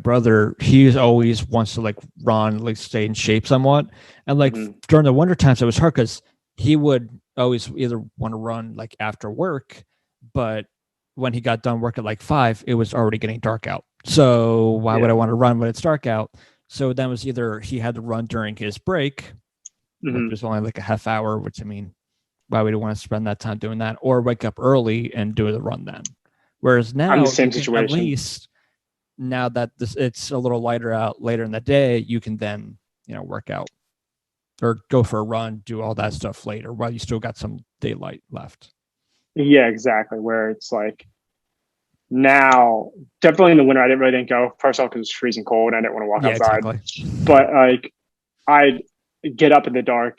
brother, he always wants to like run, like stay in shape somewhat. And like during the winter times, it was hard because he would always either want to run like after work, but when he got done work at like 5, it was already getting dark out. So why would I want to run when it's dark out? So then it was either he had to run during his break, which was only like a half hour, which I mean, why would he want to spend that time doing that, or wake up early and do the run then? Whereas now, I'm the same situation. At least now that it's a little lighter out later in the day, you can then, work out or go for a run, do all that stuff later while you still got some daylight left. Yeah, exactly. Where it's like now, definitely in the winter, I didn't go. First off, because it's freezing cold, and I didn't want to walk outside. Exactly. But like, I'd get up in the dark.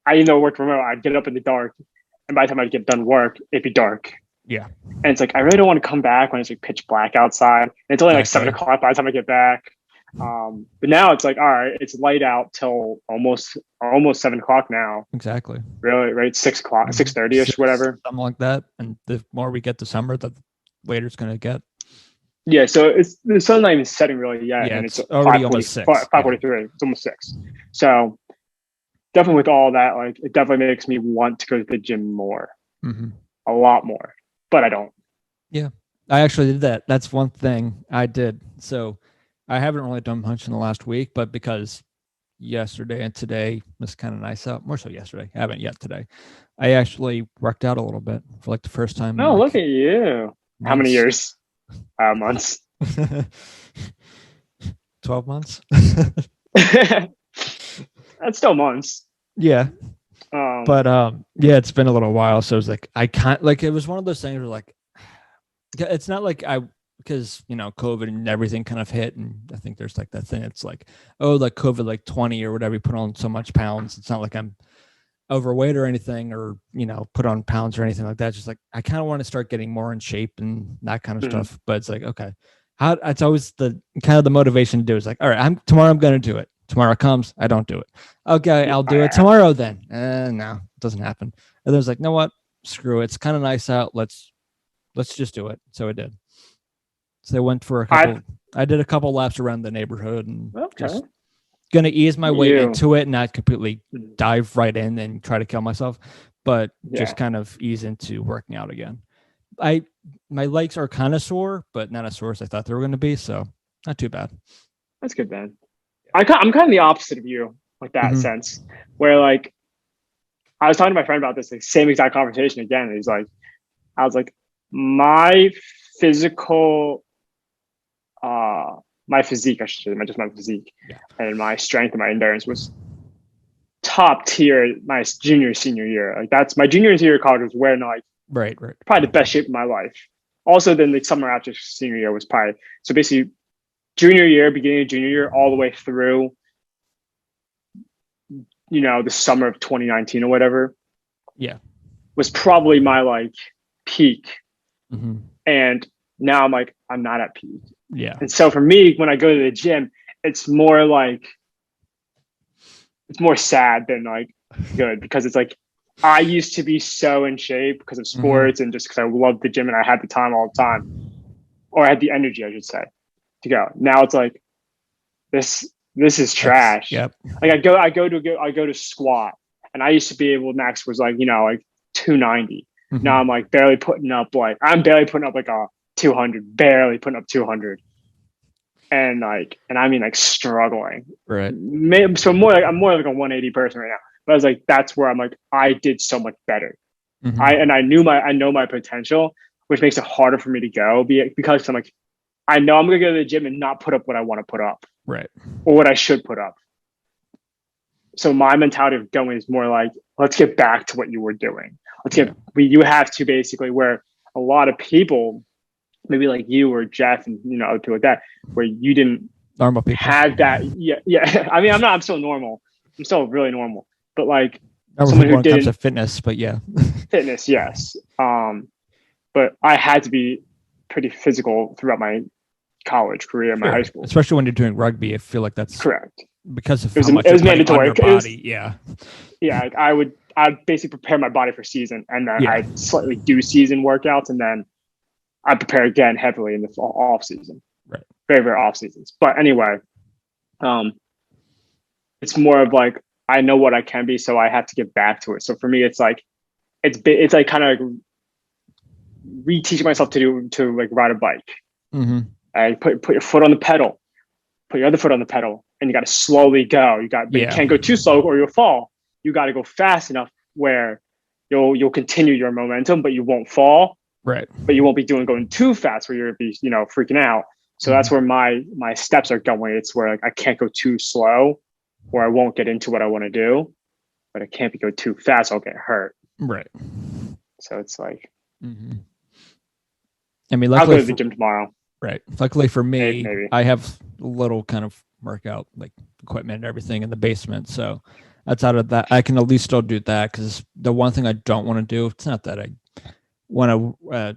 I even though I worked remote, I'd get up in the dark, and by the time I'd get done work, it'd be dark. Yeah. And it's like I really don't want to come back when it's like pitch black outside. And it's only like 7 o'clock by the time I get back. But now it's like, all right, it's light out till almost 7 o'clock now. Exactly. Really, right? 6 o'clock, 6:30ish, whatever. Something like that. And the more we get to summer, the later it's going to get. Yeah, so the sun's not even setting really yet. Yeah, and it's already almost 6. 5:43. It's almost 6. So definitely with all that, like it definitely makes me want to go to the gym more. A lot more. But I don't. Yeah, I actually did that. That's one thing I did. So I haven't really done much in the last week, but because yesterday and today was kind of nice out, more so yesterday, I haven't yet today. I actually worked out a little bit for like the first time. Oh, look at you. Months. How many years? Months. 12 months. That's still months. Yeah. But yeah, it's been a little while, so it was like I can't like it was one of those things where like it's not like because COVID and everything kind of hit, and I think there's like that thing. It's like like COVID like 20 or whatever, you put on so much pounds. It's not like I'm overweight or anything, or put on pounds or anything like that. It's just like I kind of want to start getting more in shape and that kind of stuff. But it's like okay, it's always the kind of the motivation to do. It's like all right, tomorrow I'm going to do it. Tomorrow comes, I don't do it. Okay, I'll do it tomorrow then. No, it doesn't happen. And then it's like, you know what? Screw it. It's kind of nice out. Let's just do it. So I did. So I went for I did a couple laps around the neighborhood and just gonna ease my way into it, not completely dive right in and try to kill myself, but just kind of ease into working out again. My legs are kind of sore, but not as sore as I thought they were going to be. So not too bad. That's good, man. I'm kind of the opposite of you, like that sense, where like I was talking to my friend about this, like same exact conversation again. And he's like, I was like, my physical, my physique, I should say, just my physique, and my strength and my endurance was top tier my senior year. Like that's my junior and senior year of college was when like right, probably the best shape of my life. Also, then the summer after senior year was probably so basically. Junior year, beginning of junior year, all the way through, the summer of 2019 or whatever. Yeah. Was probably my like peak. And now I'm like, I'm not at peak. Yeah. And so for me, when I go to the gym, it's more sad than like good because it's like, I used to be so in shape because of sports and just because I loved the gym and I had the time all the time, or I had the energy, I should say. To go. Now it's like this is trash. Yep. Like I go to squat and I used to be able max was like, like 290. Now I'm like barely putting up like a 200, barely putting up 200. And I mean like struggling. Right. So I'm more like a 180 person right now. But I was like, that's where I'm like, I did so much better. I know my potential, which makes it harder for me to go because I'm like, I know I'm going to go to the gym and not put up what I want to put up. Right. Or what I should put up. So my mentality of going is more like, let's get back to what you were doing. You have to basically where a lot of people, maybe like you or Jeff and, other people like that, where you didn't have that. Yeah. I mean, I'm still normal. I'm still really normal, but like someone who didn't. Comes to fitness, but yeah. Fitness. Yes. But I had to be pretty physical throughout my college career and my high school, especially when you're doing rugby. I feel like that's correct because of it was mandatory. Yeah, I'd basically prepare my body for season, and then I'd slightly do season workouts, and then I prepare again heavily in the off season. Right. Very, very off seasons. But anyway, it's more of like, I know what I can be, so I have to get back to it. So for me, it's like, it's like kind of reteaching myself to like ride a bike. Mm-hmm. And put your foot on the pedal, put your other foot on the pedal, and you got to slowly go. You can't go too slow or you'll fall. You got to go fast enough where you'll continue your momentum, but you won't fall. Right. But you won't be going too fast where you'll be, freaking out. So that's where my steps are going. It's where like I can't go too slow or I won't get into what I want to do, but I can't go too fast. I'll get hurt. Right. So it's like, I mean, I'll go to the gym tomorrow. Right. Luckily for me, Maybe. I have a little kind of workout like equipment and everything in the basement. So outside of that, I can at least still do that, because the one thing I don't want to do, it's not that I want to,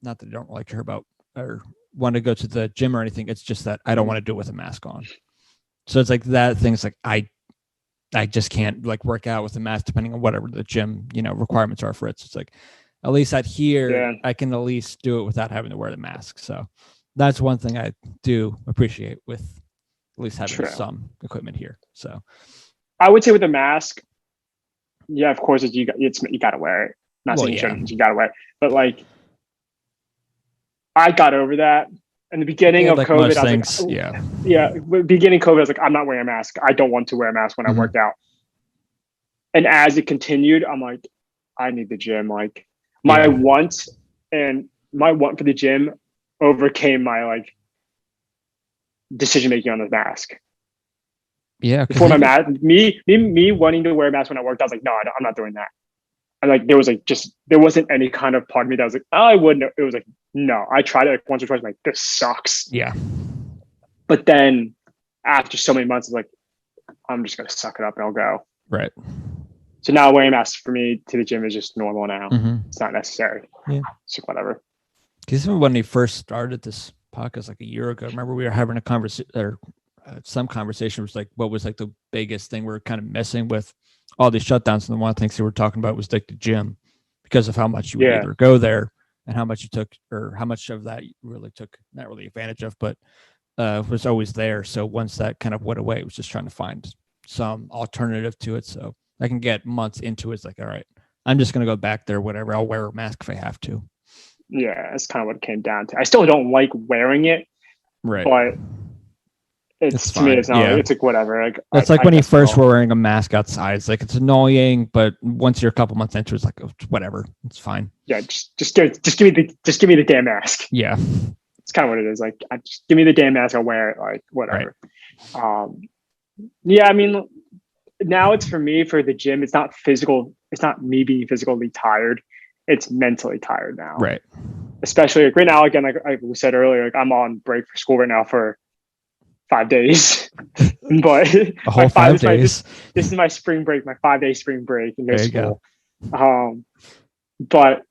not that I don't like to hear about or want to go to the gym or anything. It's just that I don't want to do it with a mask on. So it's like that thing's like, I just can't like work out with a mask depending on whatever the gym, requirements are for it. So it's like, at least out here, I can at least do it without having to wear the mask. So that's one thing I do appreciate with at least having some equipment here. So I would say with a mask, yeah, of course, you got to wear it. Not saying you shouldn't, you got to wear it. But like, I got over that. In the beginning of like COVID, I things, was like, beginning COVID, I was like, I'm not wearing a mask. I don't want to wear a mask when I work out. And as it continued, I'm like, I need the gym. Like my want for the gym overcame my like decision making on the mask. Yeah. Before my mask, me wanting to wear a mask when I worked, I was like, no, I'm not doing that. And like, there wasn't any kind of part of me that was like, oh, I wouldn't. It was like, no, I tried it like once or twice. I'm like, this sucks. Yeah. But then after so many months, it's like, I'm just going to suck it up and I'll go. Right. So now wearing masks for me to the gym is just normal now. It's not necessary. Yeah. It's like whatever. Because when we first started this podcast like a year ago, remember we were having a conversation or some conversation was like, what was like the biggest thing we were kind of missing with all these shutdowns? And one of the things they were talking about was like the gym, because of how much you would either go there and how much you took, or how much of that you really took, not really advantage of, but was always there. So once that kind of went away, it was just trying to find some alternative to it. So I can get months into it. It's like, all right, I'm just going to go back there, whatever. I'll wear a mask if I have to. Yeah, that's kind of what it came down to. I still don't like wearing it, right? But it's to me, it's not. It's like whatever. Like it's like when you first were wearing a mask outside. It's like it's annoying, but once you're a couple months into it, it's like whatever. It's fine. Yeah, just give me the damn mask. Yeah, it's kind of what it is. Like, just give me the damn mask. I'll wear it. Like whatever. Right. Yeah, I mean, now it's for me for the gym. It's not physical. It's not me being physically tired. It's mentally tired now. Right. Especially like right now, again, like I said earlier, like I'm on break for school right now for 5 days. But a whole 5 days. This is my spring break, my 5-day spring break in school. But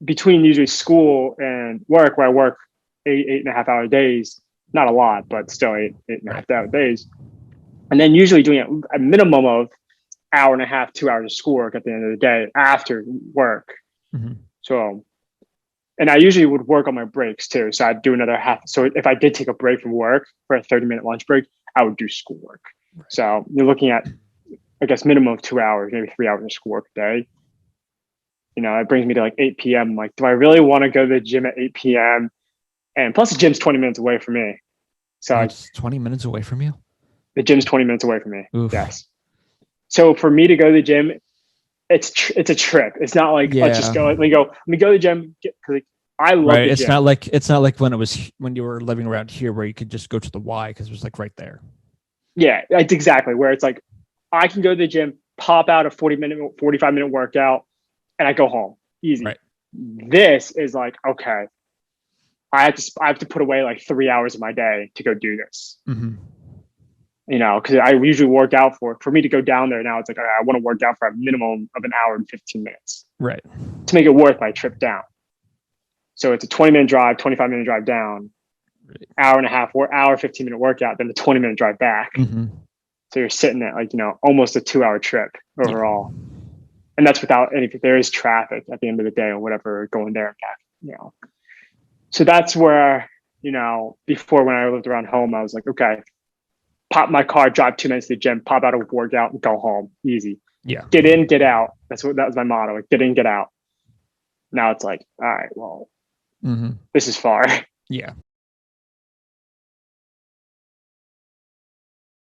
between usually school and work, where I work 8.5 hour days, not a lot, but still 8.5 hour days. And then usually doing a minimum of 1.5, 2 hours of schoolwork at the end of the day after work. So, and I usually would work on my breaks too. So I'd do another half. So if I did take a break from work for a 30-minute lunch break, I would do schoolwork. Right. So you're looking at, I guess, minimum of 2 hours, maybe 3 hours of schoolwork a day. It brings me to like 8 p.m. I'm like, do I really want to go to the gym at 8 p.m.? And plus the gym's 20 minutes away from me. So it's 20 minutes away from you? The gym's 20 minutes away from me. Oof. Yes. So for me to go to the gym, it's a trip. It's not like let's just go. Let me go to the gym because I love the gym. It's not like when you were living around here where you could just go to the Y because it was like right there. Yeah, it's exactly where it's like I can go to the gym, pop out a 45-minute workout, and I go home easy. Right. This is like, okay, I have to put away like 3 hours of my day to go do this. Because I usually work out for me to go down there now. It's like, I want to work out for a minimum of an hour and 15 minutes. Right. To make it worth my trip down. So it's a 20-minute drive, 25-minute drive down, hour and a half, or hour, 15-minute workout, then the 20-minute drive back. So you're sitting at like, almost a 2-hour trip overall. And that's without anything. There is traffic at the end of the day or whatever going there and back, So that's where before when I lived around home, I was like, okay, pop my car, drive 2 minutes to the gym, pop out a workout, and go home. Easy. Yeah. Get in, get out. That was my motto. Like, get in, get out. Now it's like, all right, well, this is far. Yeah.